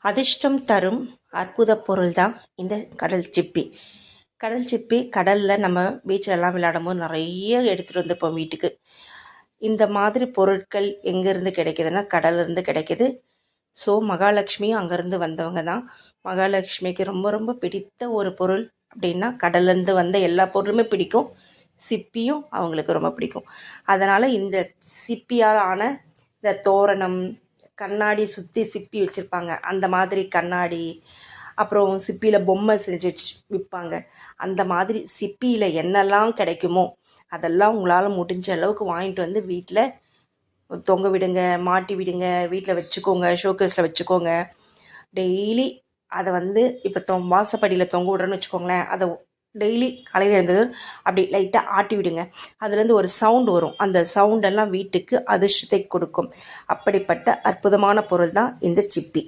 அதிர்ஷ்டம் தரும் அற்புத பொருள் தான் இந்த கடல் சிப்பி. கடல் சிப்பி கடலில் நம்ம பீச்சிலலாம் விளையாடும் போது நிறைய எடுத்துகிட்டு வந்திருப்போம் வீட்டுக்கு. இந்த மாதிரி பொருட்கள் எங்கேருந்து கிடைக்கிதுன்னா கடல்லேருந்து கிடைக்கிது. ஸோ மகாலட்சுமியும் அங்கேருந்து வந்தவங்க தான். மகாலட்சுமிக்கு ரொம்ப ரொம்ப பிடித்த ஒரு பொருள் அப்படின்னா கடல்லேருந்து வந்த எல்லா பொருளுமே பிடிக்கும். சிப்பியும் அவங்களுக்கு ரொம்ப பிடிக்கும். அதனால் இந்த சிப்பியால் ஆன இந்த தோரணம், கண்ணாடி சுற்றி சிப்பி வச்சுருப்பாங்க, அந்த மாதிரி கண்ணாடி, அப்புறம் சிப்பியில் பொம்மை செஞ்சு விற்பாங்க. அந்த மாதிரி சிப்பியில் என்னெல்லாம் கிடைக்குமோ அதெல்லாம் உங்களால் முடிஞ்ச அளவுக்கு வாங்கிட்டு வந்து வீட்டில் தொங்க விடுங்க, மாட்டி விடுங்க, வீட்டில் வச்சுக்கோங்க, ஷோகேஸில் வச்சுக்கோங்க. டெய்லி அதை வந்து இப்போ வாசப்படியில் தொங்க விடுறோன்னு வச்சுக்கோங்களேன், அதை டெய்லி காலையில் எழுந்தது அப்படி லைட்டாக ஆட்டி விடுங்க. அதுலேருந்து ஒரு சவுண்டு வரும். அந்த சவுண்டெல்லாம் வீட்டுக்கு அதிர்ஷ்டத்தை கொடுக்கும். அப்படிப்பட்ட அற்புதமான பொருள் தான் இந்த சிப்பி.